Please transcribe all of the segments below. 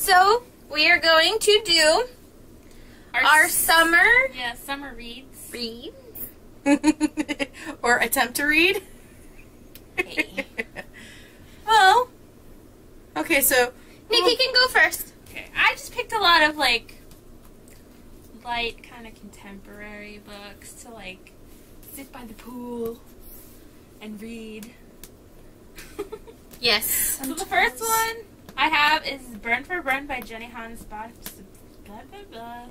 So, we are going to do our summer... Yeah, summer reads. Or attempt to read. Hey. Well, okay, so... Nikki can go first. Okay, I just picked a lot of, like, light kind of contemporary books to, like, sit by the pool and read. Yes. So the first one I have is Burn for Burn by Jenny Han Spot. Blah, blah, blah.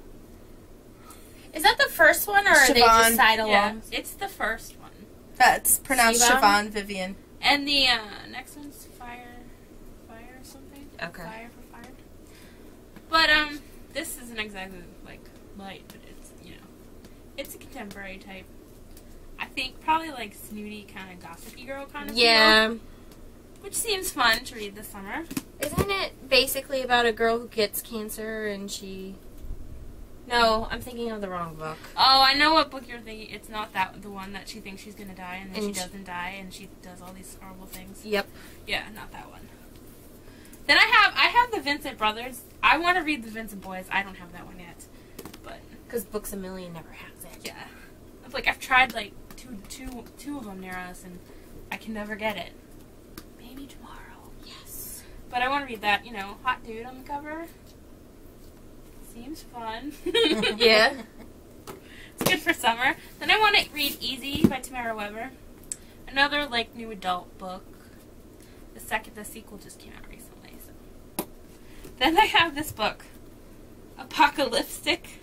Is that the first one, or are they Siobhan. just side along? Yeah, it's the first one. That's pronounced Siobhan? Siobhan Vivian. And the next one's Fire or something. Okay. Fire for Fire. But, this isn't exactly, like, light, but it's, you know, it's a contemporary type. I think probably, like, snooty kind of gossipy girl kind of Yeah. feel, which seems fun to read this summer. Isn't it basically about a girl who gets cancer and she... No, I'm thinking of the wrong book. Oh, I know what book you're thinking. It's not the one that she thinks she's gonna die and then And she doesn't die and she does all these horrible things. Yep. Yeah, not that one. Then I have the Vincent Brothers. I want to read the Vincent Boys. I don't have that one yet, but Because Books A Million never has it. yeah, it's like I've tried like two of them near us and I can never get it. Maybe tomorrow. Yes. But I want to read that. You know, hot dude on the cover. Seems fun. Yeah. It's good for summer. Then I want to read Easy by Tamara Weber. Another, like, new adult book. The sequel just came out recently, so. Then I have this book, Apocalyptic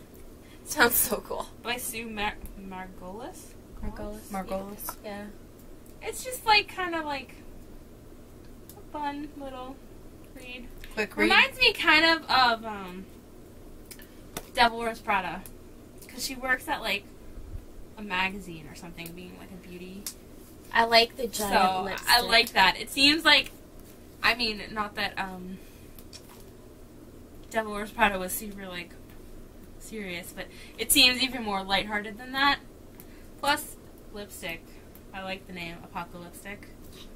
Sounds so cool. by Sue Margolis. Margolis. Yeah. It's just, like, kind of like a fun little read. Quick read. Reminds me kind of Devil Wears Prada. Because she works at, like, a magazine or something, being, like, a beauty. I like the giant So, lipstick. I like that. It seems like, I mean, not that, Devil Wears Prada was super, like, serious, but it seems even more lighthearted than that. Plus, lipstick. I like the name, Apocalyptic.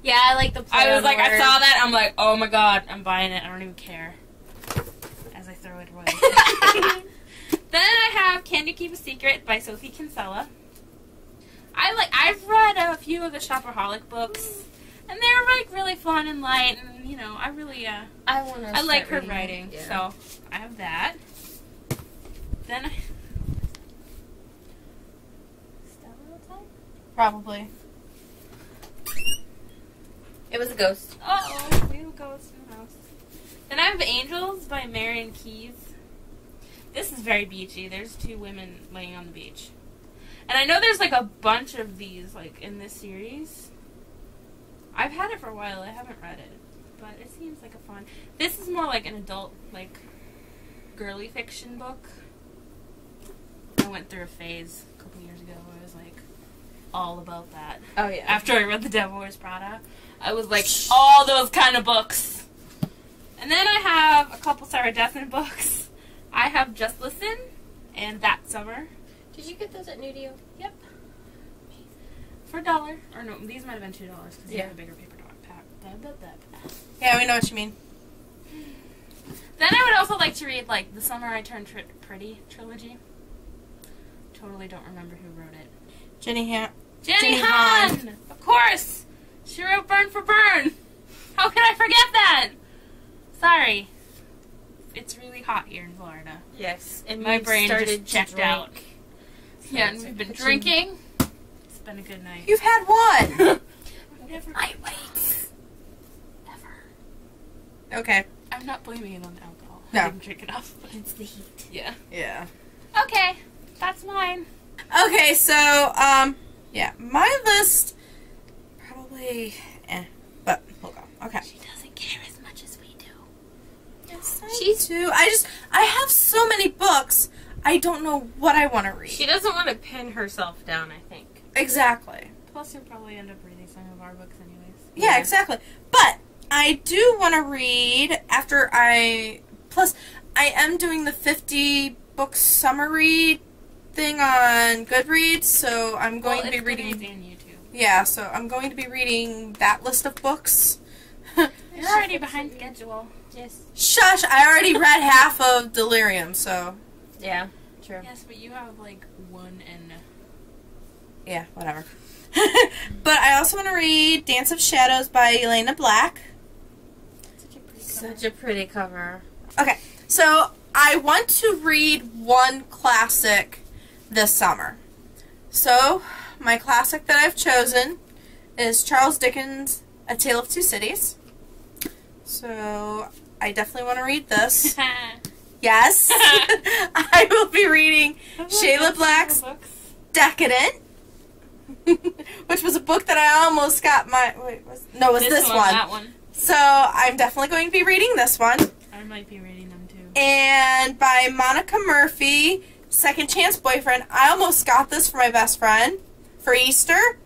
Yeah, I like the play I was on like, I words. saw that, I'm like, oh my god, I'm buying it, I don't even care. As I throw it away. Then I have Can You Keep a Secret by Sophie Kinsella. I've read a few of the Shopaholic books, and they're like really fun and light, and you know, I really I like her writing, so I have that. Then Probably. It was a ghost. uh-oh, we will go to the house. Then I have Angels by Marion Keyes. This is very beachy. There's two women laying on the beach. And I know there's like a bunch of these like in this series. I've had it for a while. I haven't read it. But it seems like a fun... This is more like an adult, like, girly fiction book. I went through a phase a couple years ago where I was like all about that. Oh, yeah. After I read The Devil Wears Prada, I was like, all those kind of books. And then I have a couple Sarah Desmond books. I have Just Listen and That Summer. Did you get those at Nudio? Yep. For $1. Or no, these might have been $2 because you Yeah. have a bigger paper dog pack. Yeah, we know what you mean. Then I would also like to read, like, The Summer I Turned Pretty trilogy. Totally don't remember who wrote it. Jenny Jenny Han! Of course! She wrote Burn for Burn! How can I forget that? Sorry. It's really hot here in Florida. Yes. And My we brain started just checked to drink. out. Yeah, and we've been drinking. It's been a good night. You've had one. Never. Lightweights. Never. Okay. I'm not blaming it on the alcohol. No. I didn't drink enough. It's the heat. Yeah. Yeah. Okay. That's mine. Okay, so, yeah, my list probably, but hold on. Okay. She doesn't care as much as we do. Yes, She's- too. I have so many books. I don't know what I want to read. She doesn't want to pin herself down, I think. Exactly. Plus, you'll probably end up reading some of our books anyways. Yeah, exactly. But I do want to read plus I am doing the 50 book summer read thing on Goodreads, so I'm going to be reading. Goodreads and YouTube. Yeah, so I'm going to be reading that list of books You're already behind schedule. Just Shush! I already read half of Delirium, so yeah, true. Yes, but you have like one and. yeah, whatever. But I also want to read Dance of Shadows by Elena Black. Such a pretty cover. Okay, so I want to read one classic this summer. So, my classic that I've chosen is Charles Dickens' A Tale of Two Cities. So, I definitely want to read this. Yes. I will be reading Shayla Black's Decadent, which was a book that I almost got my... Wait, it was this one. That one. So, I'm definitely going to be reading this one. I might be reading them too. And by Monica Murphy, Second Chance Boyfriend. I almost got this for my best friend for Easter.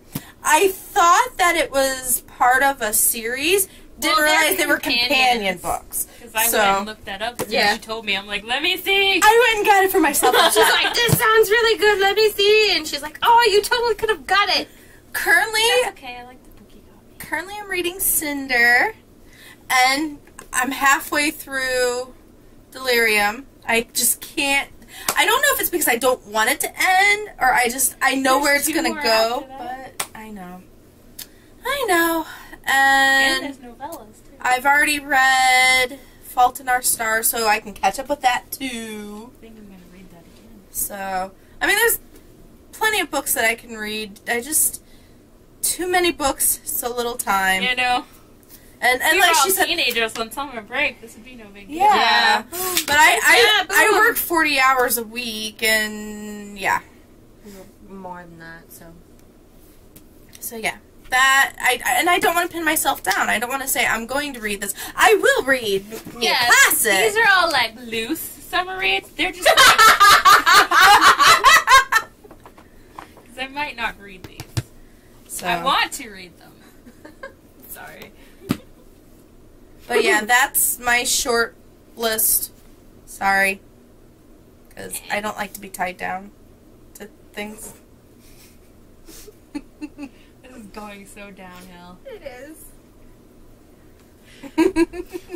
I thought that it was part of a series. Didn't realize they were companion books. Because I went and looked that up. Yeah. She told me. I'm like, let me see. I went and got it for myself. She's like, this sounds really good. Let me see. And she's like, oh, you totally could have got it. Currently, That's okay. I like the bookie copy. Currently, I'm reading Cinder, and I'm halfway through Delirium. I just can't. I don't know if it's because I don't want it to end, or I know where it's gonna go, but I know. And there's novellas too. I've already read Fault in Our Stars, so I can catch up with that too. I think I'm gonna read that again. So, I mean, there's plenty of books that I can read. Too many books, so little time. You know. And we like were all she said, teenagers on summer break. This would be no big deal. yeah. But I work 40 hours a week, and yeah. More than that, so. So yeah. That I don't want to pin myself down. I don't want to say I'm going to read this. I will read a classic. These are all like loose summer reads. They're just because I might not read these. So. I want to read them. Sorry. But yeah, that's my short list. Sorry. Because I don't like to be tied down to things. This is going so downhill. It is.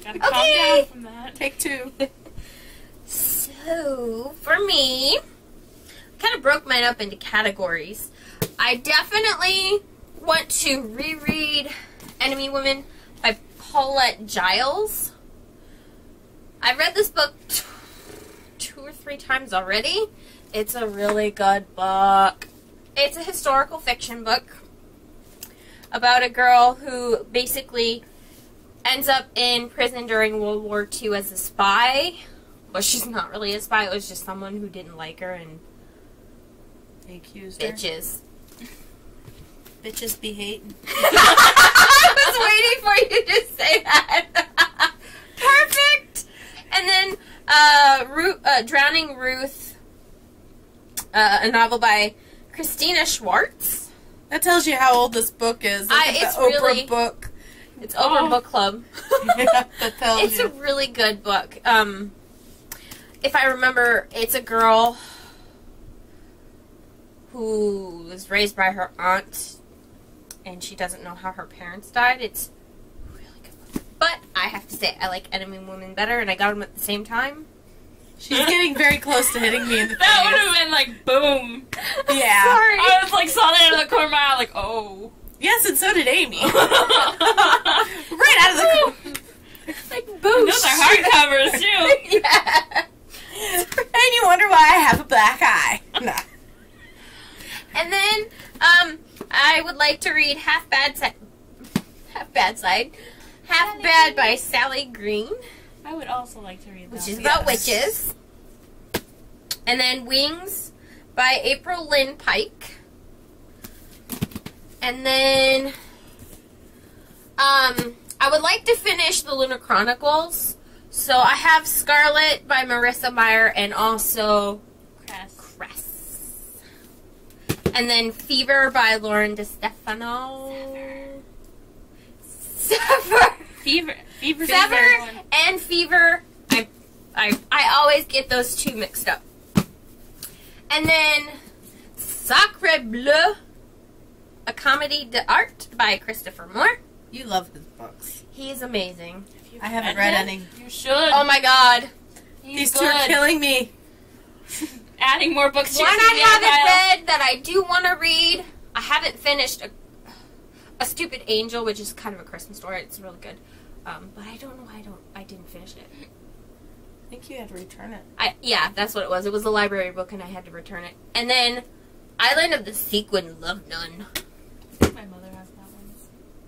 Gotta calm down from that. Take two. So, for me, kind of broke mine up into categories. I definitely want to reread Enemy Women by Paulette Giles. I've read this book 2 or 3 times already. It's a really good book. It's a historical fiction book about a girl who basically ends up in prison during World War II as a spy. But she's not really a spy. It was just someone who didn't like her and They accused her. bitches. Bitches be hating. I was waiting for you to say that. Perfect. And then Drowning Ruth, a novel by Christina Schwartz. That tells you how old this book is. It's the Oprah really- book. It's Oprah Book Club. Yeah, that tells It's you. a really good book. If I remember, it's a girl who was raised by her aunt, and she doesn't know how her parents died. It's a really good book. But I have to say, I like Enemy Women better, and I got them at the same time. She's getting very close to hitting me in the face. That would have been like boom. Yeah. Sorry. I was like saw that out of the corner of my eye, like oh. Yes, and so did Amy. Right out of the corner. Like, boom. Those are hardcovers too. Yeah. And you wonder why I have a black eye. Nah. And then, I would like to read Half Bad Side, Half Bad by Sally Green, I would also like to read that. which is about Yes. witches. And then Wings by April Lynn Pike. And then, I would like to finish the Lunar Chronicles. So I have Scarlet by Marissa Meyer and also Cress. And then Fever by Lauren DeStefano. Sever. Fever Sever and Fever. I always get those two mixed up. And then Sacre Bleu, a comedy d'art by Christopher Moore. You love his books. He's amazing. I haven't read any. You should. Oh my god. He's These two are killing me. Adding more books to One your I TBR pile. haven't read that I do want to read. I haven't finished a Stupid Angel, which is kind of a Christmas story. It's really good. But I don't know why I didn't finish it. I think you had to return it. Yeah, that's what it was. It was a library book and I had to return it. And then Island of the Sequin Love Nun. I think my mother has that one.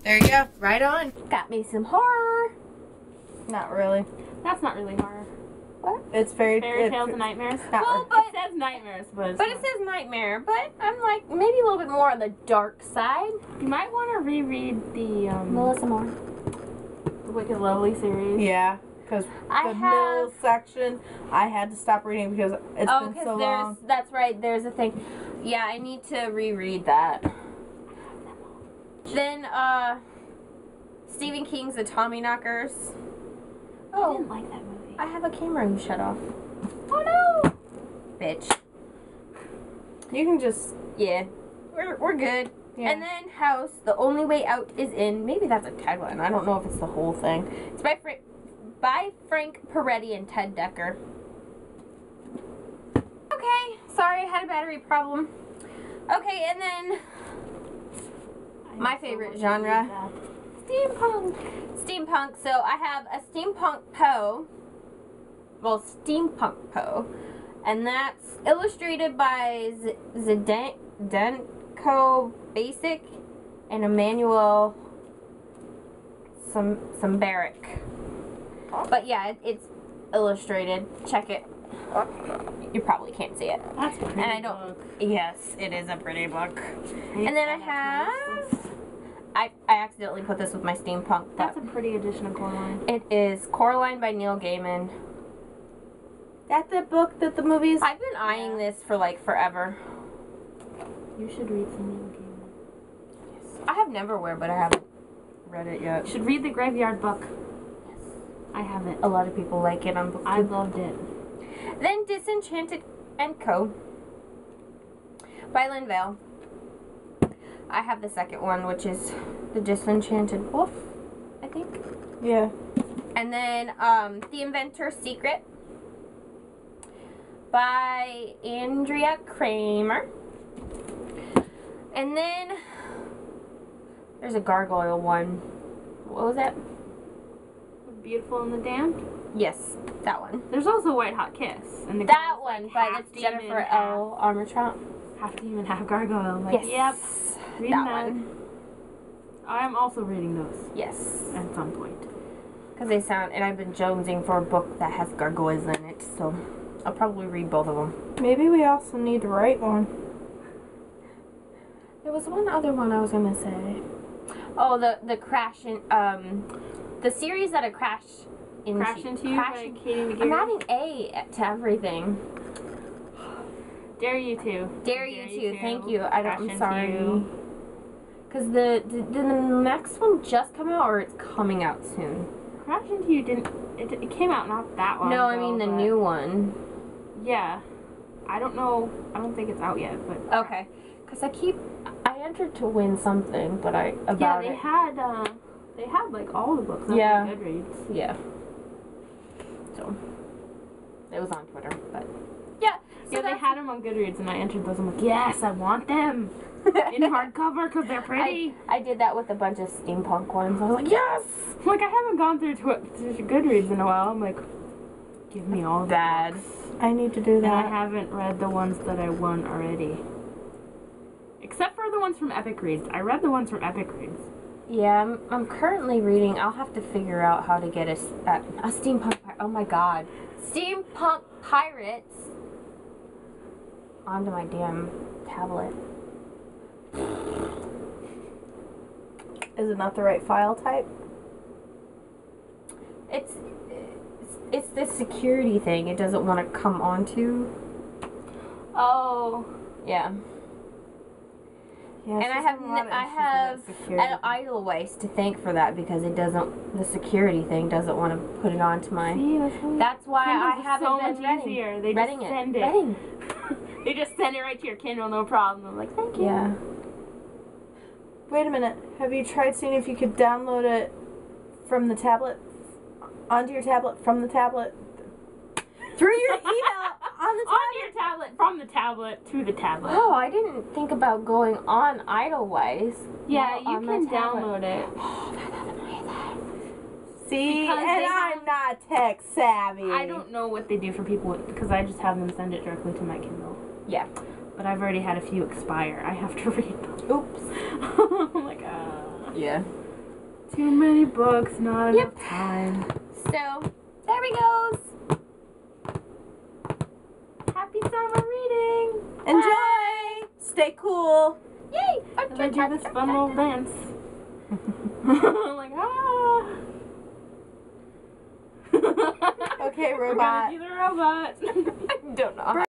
There you go. Right on. Got me some horror. Not really. That's not really horror. What? It's very Fairy tales and nightmares. Well, It but says nightmares, but it says nightmare. But I'm like maybe a little bit more on the dark side. you might want to reread the Melissa Moore. Wicked Lovely series. Yeah, because I the have- middle section, I had to stop reading because it's Oh, been because so long. that's right. There's a thing. Yeah, I need to reread that. Then Stephen King's The Tommyknockers. I didn't like that movie. I have a camera you shut off. Oh no! Bitch. You can just, Yeah. We're good. yeah. And then House, The Only Way Out is In. Maybe that's a tagline. I don't know if it's the whole thing. It's by Frank Peretti and Ted Decker. Okay. Sorry, I had a battery problem. Okay, and then my favorite genre. Steampunk. Steampunk. So I have a Steampunk Poe. Well, Steampunk Poe. And that's illustrated by Zdenko Basic and Emmanuel Sambarek. But yeah, it's illustrated. Check it. You probably can't see it. That's a pretty And I don't. book. Yes, it is a pretty book. And then I have. I accidentally put this with my steampunk. But That's a pretty edition of Coraline. it is Coraline by Neil Gaiman. That's the book that the movies. I've been eyeing this for like forever. You should read some Neil Gaiman. I have Neverwhere, but I haven't read it yet. You should read The Graveyard Book. I haven't. A lot of people like it on I BookTube. loved it. Then Disenchanted and Co. by Lynn Vale. I have the second one, which is The Disenchanted Wolf, I think. Yeah. And then The Inventor's Secret by Andrea Kramer. And then there's a gargoyle one. What was that? Beautiful and the Damned. Yes, that one. There's also White Hot Kiss. And the That girl's, one like, by half that's demon, Jennifer L. Armentrout. Half demon, half gargoyle. Like, Yes. Yep. Reading That that. one. I'm also reading those Yes. at some point. Because they sound, and I've been jonesing for a book that has gargoyles in it, so I'll probably read both of them. Maybe we also need to write one. There was one other one I was gonna say. Oh, the crash in the series that I crashed into. Crash Into You by Katie I'm McGarry. adding A to everything. Dare You To. Dare you to. Thank you. Crash I'm Into sorry. You. Because did the next one just come out or it's coming out soon? Crash Into You didn't. It came out not that long No, I ago, mean the but- new one. Yeah. I don't know. I don't think it's out yet, but. Okay. Because I entered to win something, but Yeah, about they it. had like all the books on Yeah. Goodreads. Yeah. So it was on Twitter, but yeah. So Yeah, they that's- had them on Goodreads, and I entered those. I'm like, yes, I want them in hardcover because they're pretty. I did that with a bunch of steampunk ones. I was like, yes. Like, I haven't gone through Goodreads in a while. I'm like, give me all the Bad. books. I need to do And I that. haven't read the ones that I won already. Except for the ones from Epic Reads. I read the ones from Epic Reads. Yeah, I'm currently reading. I'll have to figure out how to get a steampunk. Oh my god, steampunk pirates onto my damn tablet. Is it not the right file type? It's this security thing. It doesn't want to come onto. Oh. Yeah. Yeah, And I have an Idleways to thank for that because it doesn't. The security thing doesn't want to put it onto my. See, that's really That's why I Kindles is haven't so been much reading. easier. They Reading just it. send it. Reading. They just send it right to your Kindle, no problem. I'm like, thank you. Yeah. Wait a minute. Have you tried seeing if you could download it from the tablet onto your tablet from the tablet through your email on the tablet. On your tablet, from the tablet to the tablet. Oh, I didn't think about going on Idlewise. Yeah, while you on my can tablet. download it. See, Because and they I'm have- not tech savvy. I don't know what they do for people because I just have them send it directly to my Kindle. Yeah. But I've already had a few expire. I have to read them. Oops. I'm like, Yeah. too many books, not Yep. enough time. So, there we goes. Happy summer reading! Enjoy. Stay cool. Yay! And I do this fun little dance. I'm like, ah! Okay, We're robot. gonna do the robot. Don't know how